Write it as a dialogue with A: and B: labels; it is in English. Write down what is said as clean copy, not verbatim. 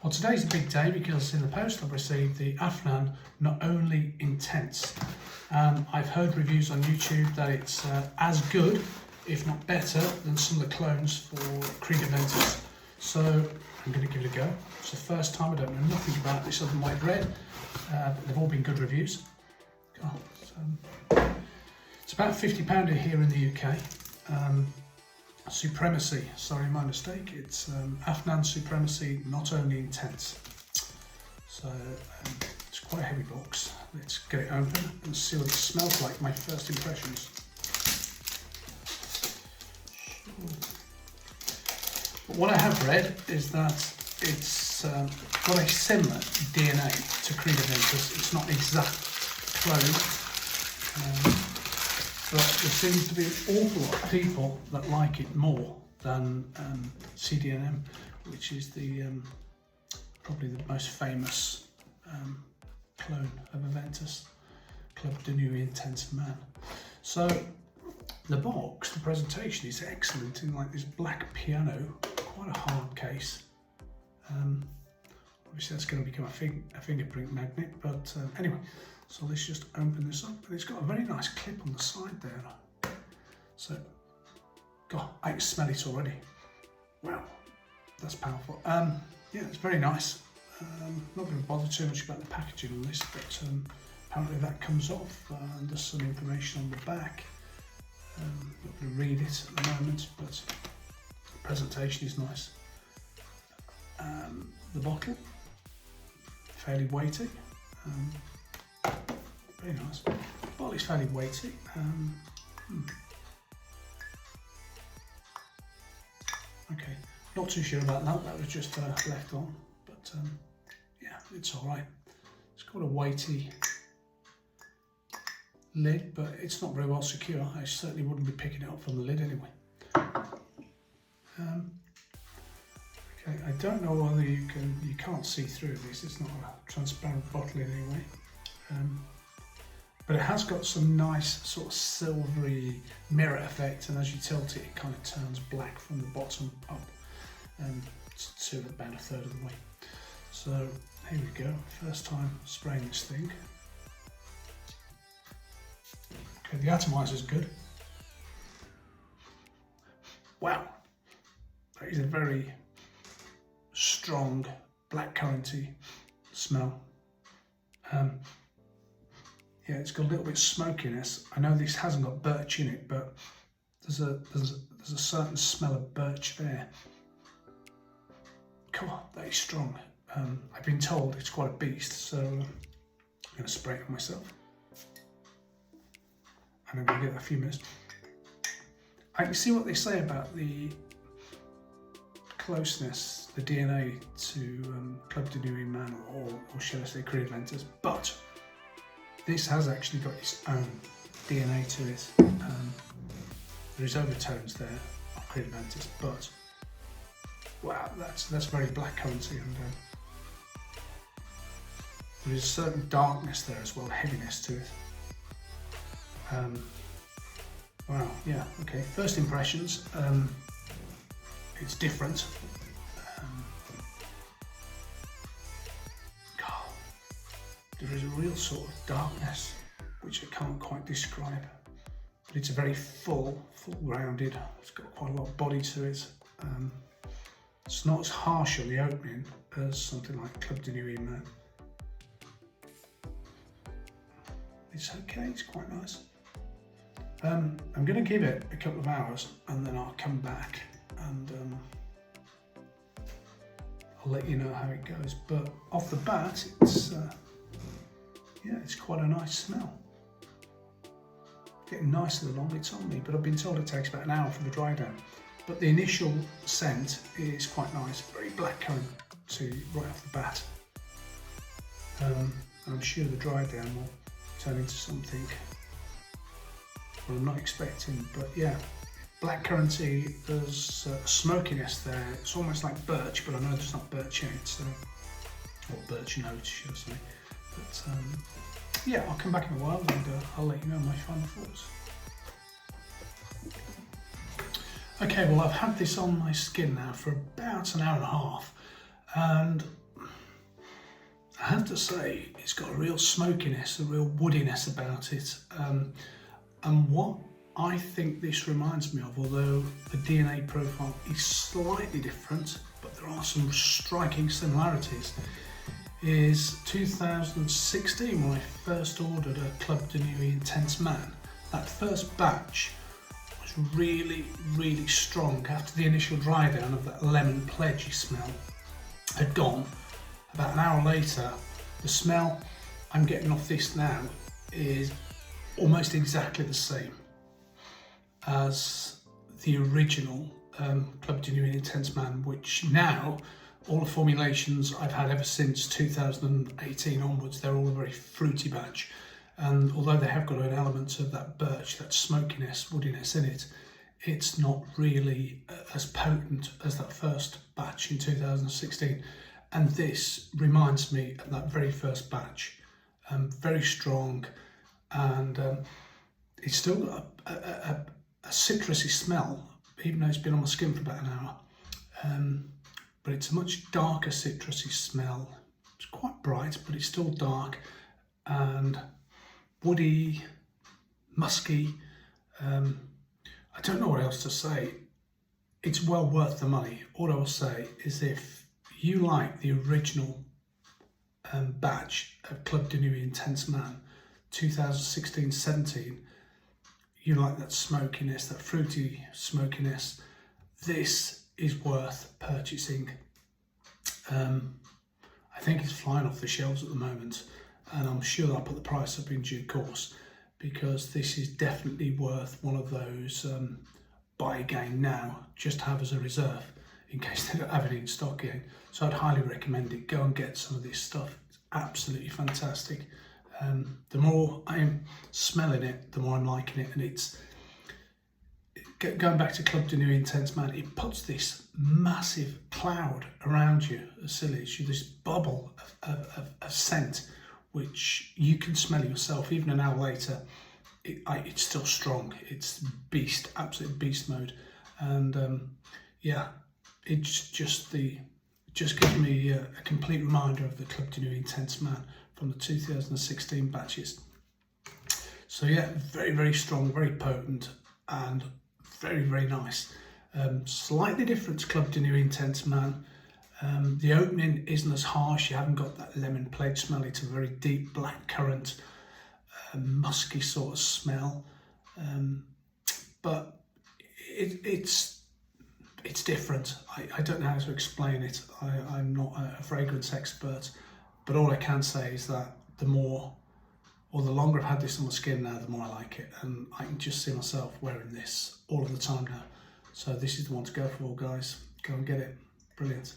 A: Well, today's a big day because in the post I've received the AFNAN Not Only Intense. I've heard reviews on YouTube that it's as good, if not better, than some of the clones for Creed Aventus. So I'm going to give it a go. It's the first time, I don't know nothing about this other than what I've read, but they've all been good reviews. It's about £50 here in the UK. Supremacy, sorry, my mistake. It's AFNAN Supremacy Not Only Intense. So it's quite a heavy box. Let's get it open and see what it smells like. My first impressions. But what I have read is that it's got a similar DNA to Creed Aventus. It's not an exact clone. But there seems to be an awful lot of people that like it more than CDNM, which is the probably the most famous clone of Aventus, Club de Nuit Intense Man. So the box, the presentation is excellent in like this black piano, quite a hard case. Obviously that's going to become a fingerprint magnet, but anyway. So let's just open this up, and it's got a very nice clip on the side there. So, God, I can smell it already. Wow, that's powerful. Yeah, it's very nice. Not going to bother too much about the packaging on this, but apparently that comes off, and there's some information on the back. Not going to read it at the moment, but the presentation is nice. The bottle, fairly weighty. Very nice. The bottle is fairly weighty. Okay, not too sure about that. That was just left on, but yeah, it's all right. It's got a weighty lid, but it's not very well secure. I certainly wouldn't be picking it up from the lid anyway. Okay, I don't know whether you can't see through this. It's not a transparent bottle in any way. But it has got some nice sort of silvery mirror effect, and as you tilt it, it kind of turns black from the bottom up to about a third of the way. So here we go, first time spraying this thing. Okay, the atomizer is good. Wow, that is a very strong blackcurranty smell. Yeah, it's got a little bit of smokiness. I know this hasn't got birch in it, but there's a certain smell of birch there. Come on, that is strong. I've been told it's quite a beast, so I'm going to spray it on myself. And I'm going to give it a few minutes. I can see what they say about the closeness, the DNA to Club de Nuit Man, or shall I say Creed Aventus, but this has actually got its own DNA to it. There's overtones there of Creed Aventus, but wow, that's very blackcurranty, and there is a certain darkness there as well, heaviness to it. Wow, yeah, okay. First impressions, it's different. There is a real sort of darkness which I can't quite describe, but it's a very full-rounded. It's got quite a lot of body to it. It's not as harsh on the opening as something like Club de Nuit Man. It's okay, it's quite nice. I'm going to give it a couple of hours and then I'll come back and I'll let you know how it goes. But off the bat, yeah, it's quite a nice smell. Getting nicer the longer it's on me, but I've been told it takes about an hour for the dry down. But the initial scent is quite nice, very blackcurrant right off the bat. I'm sure the dry down will turn into something well, I'm not expecting, but yeah, blackcurranty, there's smokiness there. It's almost like birch, but I know there's not birch in it, so, or birch notes, should I say. But yeah, I'll come back in a while and I'll let you know my final thoughts. Okay, well I've had this on my skin now for about an hour and a half, and have to say, it's got a real smokiness, a real woodiness about it. And what I think this reminds me of, although the DNA profile is slightly different, but there are some striking similarities, is 2016 when I first ordered a Club de Nuit Intense Man. That first batch was really, really strong. After the initial dry down of that lemon pledgy smell had gone, about an hour later, the smell I'm getting off this now is almost exactly the same as the original Club de Nuit Intense Man, which now, all the formulations I've had ever since 2018 onwards, they're all a very fruity batch. And although they have got an element of that birch, that smokiness, woodiness in it, it's not really as potent as that first batch in 2016. And this reminds me of that very first batch. Very strong, and it's still got a citrusy smell, even though it's been on my skin for about an hour. But it's a much darker citrusy smell. It's quite bright, but it's still dark and woody, musky. I don't know what else to say. It's well worth the money. All I will say is, if you like the original batch of Club de Nuit Intense Man 2016-17, you like that smokiness, that fruity smokiness, this is worth purchasing. I think it's flying off the shelves at the moment, and I'm sure I'll put the price up in due course, because this is definitely worth one of those buy again now, just have as a reserve in case they don't have it in stock again. So I'd highly recommend it. Go and get some of this stuff. It's absolutely fantastic. The more I'm smelling it, the more I'm liking it, and it's going back to Club de Nuit Intense Man, it puts this massive cloud around you, a silage, this bubble of scent, which you can smell yourself even an hour later. It's still strong. It's beast, absolute beast mode, and yeah, it's just gives me a complete reminder of the Club de Nuit Intense Man from the 2016 batches. So yeah, very, very strong, very potent, and very, very nice. Slightly different to Club de Nuit Intense Man. The opening isn't as harsh. You haven't got that lemon pledge smell. It's a very deep black currant, musky sort of smell. But it's different. I don't know how to explain it. I'm not a fragrance expert, but all I can say is that the longer I've had this on my skin now, the more I like it, and I can just see myself wearing this all of the time now. So this is the one to go for, guys. Go and get it. Brilliant.